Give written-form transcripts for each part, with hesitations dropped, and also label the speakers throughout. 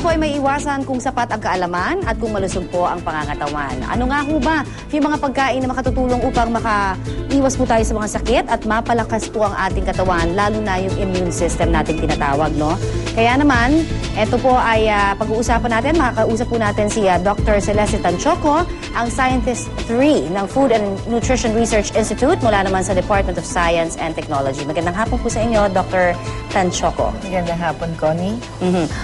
Speaker 1: po ay may iwasan kung sapat ang kaalaman at kung malusog po ang pangangatawan. Ano nga ho ba yung mga pagkain na makatutulong upang makaiwas po tayo sa mga sakit at mapalakas po ang ating katawan, lalo na yung immune system nating tinatawag, no? Kaya naman, ito po ay pag-uusapan natin, makakausap po natin si Dr. Celeste Tanchoco, ang Scientist 3 ng Food and Nutrition Research Institute mula naman sa Department of Science and Technology. Magandang hapon po sa inyo, Dr. Tanchoco.
Speaker 2: Magandang hapon, Connie.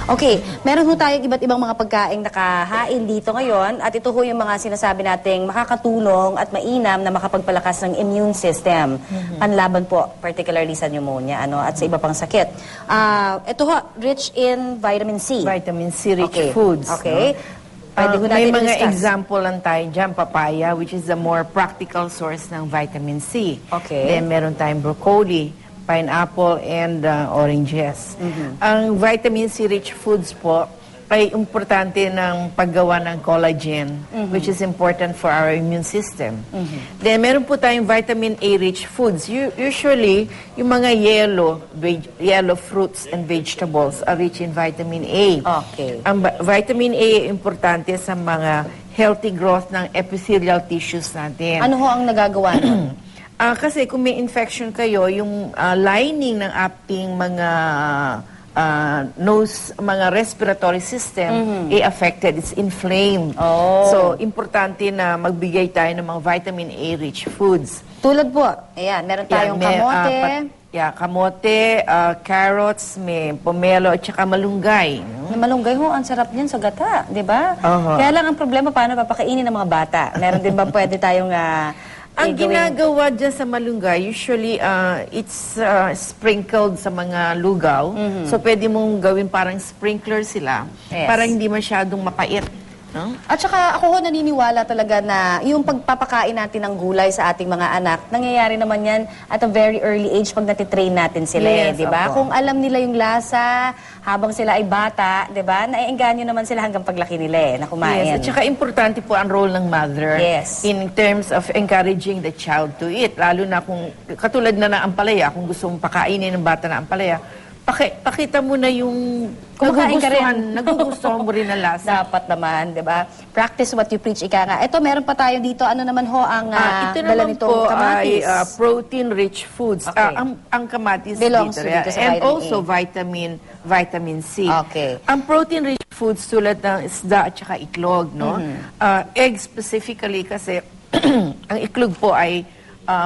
Speaker 1: Okay, meron ho tayong iba't ibang mga pagkaing nakahain dito ngayon at ito ho yung mga sinasabi nating makakatulong at mainam na makapagpalakas ng immune system. Panlaban po, particularly sa pneumonia at sa iba pang sakit. Ito ho, rich in vitamin C.
Speaker 2: Vitamin C-rich foods.
Speaker 1: Okay.
Speaker 2: No? May mga example lang tayo dyan, papaya, which is the more practical source ng vitamin C.
Speaker 1: Okay.
Speaker 2: Then meron tayong broccoli, pineapple, and oranges. Ang vitamin C-rich foods po ay importante ng paggawa ng collagen, which is important for our immune system. Then meron po tayong vitamin A-rich foods. Usually, yung mga yellow fruits and vegetables are rich in vitamin A.
Speaker 1: Okay.
Speaker 2: Ang vitamin A ay importante sa mga healthy growth ng epithelial tissues natin.
Speaker 1: Ano ho ang nagagawa nun?
Speaker 2: Kasi kung may infection kayo, yung lining ng ating mga nose, mga respiratory system, affected. It's inflamed. So, importante na magbigay tayo ng mga vitamin A-rich foods.
Speaker 1: Tulad po, ayan, meron tayong kamote.
Speaker 2: Kamote, carrots, may pomelo, at saka malunggay. No?
Speaker 1: Malunggay ho, ang sarap niyan sa gata, di ba? Kaya lang ang problema, paano papakainin ng mga bata? Meron din ba pwede tayong
Speaker 2: ang ginagawa dyan sa malunggay, usually, it's sprinkled sa mga lugaw. So, pwede mong gawin parang sprinkler sila para hindi masyadong mapait. No?
Speaker 1: At saka ako ho naniniwala talaga na yung pagpapakain natin ng gulay sa ating mga anak, nangyayari naman yan at a very early age pag natitrain natin sila, di ba? Kung alam nila yung lasa habang sila ay bata, di ba? Naiengganyo naman sila hanggang paglaki nila na kumain.
Speaker 2: Yes, at saka importante po ang role ng mother in terms of encouraging the child to eat. Lalo na kung, katulad na ng ampalaya, kung gusto mong pakainin ng bata na ampalaya, pakita mo na yung nagugustuhan mo rin na lasa.
Speaker 1: Dapat naman, di ba? Practice what you preach, ika nga. Ito, meron pa tayo dito. Ano naman ho ang
Speaker 2: ito
Speaker 1: dala
Speaker 2: naman
Speaker 1: nitong
Speaker 2: po
Speaker 1: kamatis?
Speaker 2: ay protein-rich foods. Ang kamatis
Speaker 1: belongs dito sa
Speaker 2: and
Speaker 1: vitamin
Speaker 2: also
Speaker 1: A.
Speaker 2: vitamin C.
Speaker 1: Okay.
Speaker 2: Ang protein-rich foods tulad ng isda at saka itlog, no? Egg specifically kasi ang itlog po ay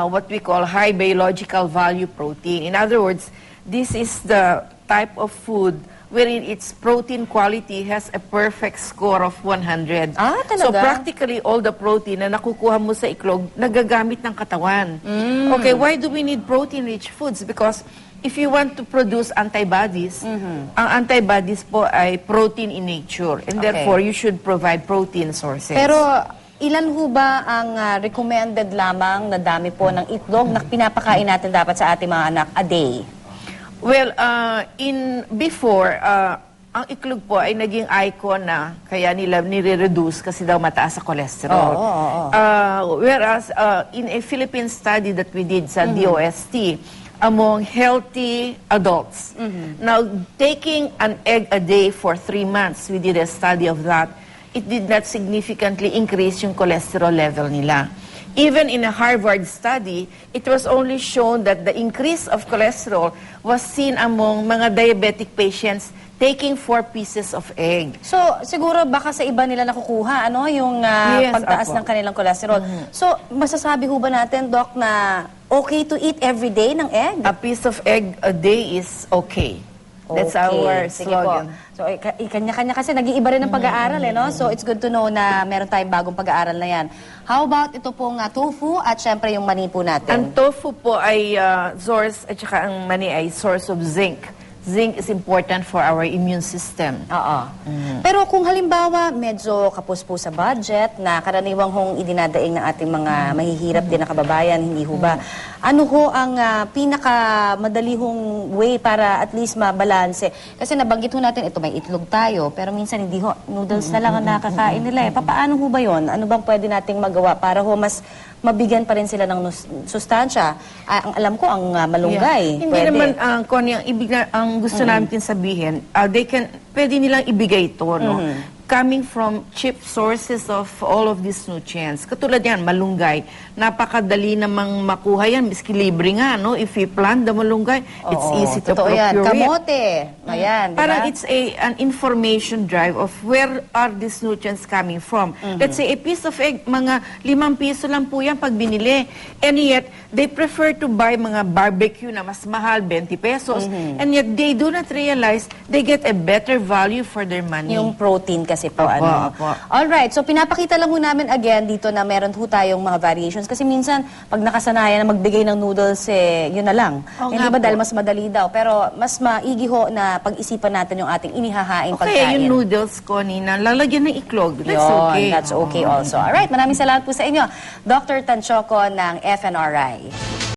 Speaker 2: what we call high biological value protein. In other words, this is the type of food wherein its protein quality has a perfect score of 100.
Speaker 1: Talaga?
Speaker 2: So practically all the protein na nakukuha mo sa itlog, nagagamit ng katawan. Okay, why do we need protein-rich foods? Because if you want to produce antibodies, ang antibodies po ay protein in nature. And therefore, you should provide protein sources.
Speaker 1: Pero ilan ho ba ang recommended lamang na dami po ng itlog na pinapakain natin dapat sa ating mga anak a day?
Speaker 2: Well, before, ang itlog po ay naging icon na kaya nila nire-reduce kasi daw mataas sa cholesterol. Whereas, in a Philippine study that we did sa DOST, among healthy adults, now taking an egg a day for 3 months, we did a study of that, it did not significantly increase yung cholesterol level nila. Even in a Harvard study, it was only shown that the increase of cholesterol was seen among mga diabetic patients taking 4 pieces of egg.
Speaker 1: So, siguro baka sa iba nila nakukuha, yung pagtaas ng kanilang cholesterol. So, masasabi ho ba natin, Doc, na okay to eat every day ng egg?
Speaker 2: A piece of egg a day is okay. That's our slogan.
Speaker 1: So, kanya-kanya kasi nag-iiba rin ng pag-aaral, no? So, it's good to know na meron tayong bagong pag-aaral na yan. How about ito pong tofu at syempre yung mani po natin?
Speaker 2: Ang tofu po ay source, at saka ang mani ay source of zinc. Zinc is important for our immune system.
Speaker 1: Pero kung halimbawa, medyo kapos po sa budget, na karaniwang hong idinadaing ng ating mga mahihirap din na kababayan, hindi ho ba? Ano ho ang pinakamadali hong way para at least mabalanse? Kasi nabanggit ho natin, ito may itlog tayo, pero minsan hindi ho, noodles na lang ang nakakain nila. Papaano ho ba yon? Ano bang pwede nating magawa para ho mas mabigyan pa rin sila ng sustansya. Ang alam ko, ang malunggay.
Speaker 2: Hindi
Speaker 1: Pwede.
Speaker 2: naman, Connie, ang gusto namin sabihin, pwede nilang ibigay ito, no? Coming from cheap sources of all of these nutrients. Katulad yan, malunggay. Napakadali namang makuha yan, miski libre nga, no? If you plant the malunggay, it's easy to
Speaker 1: totoo yan.
Speaker 2: procure it.
Speaker 1: Kamote. Ayan,
Speaker 2: Parang
Speaker 1: diba?
Speaker 2: it's an information drive of where are these nutrients coming from. Let's say, a piece of egg, mga 5 piso lang po yan pag binili. And yet, they prefer to buy mga barbecue na mas mahal, 20 pesos. And yet, they do not realize they get a better value for their money.
Speaker 1: Yung protein kasi po.
Speaker 2: Apo.
Speaker 1: Alright, so pinapakita lang ho namin again dito na meron ho tayong mga variations. Kasi minsan, pag nakasanayan na magbigay ng noodles, yun na lang.
Speaker 2: Oo
Speaker 1: Hindi
Speaker 2: nga
Speaker 1: ba
Speaker 2: po.
Speaker 1: dahil mas madali daw. Pero mas maigi ho na pag-isipan natin yung ating inihahaing
Speaker 2: Okay,
Speaker 1: pagkain.
Speaker 2: yung noodles, Connie, na lalagyan ng iklog. That's
Speaker 1: Yun,
Speaker 2: okay.
Speaker 1: that's okay also. Alright, maraming salamat po sa inyo. Dr. Tanchoco ng FNRI.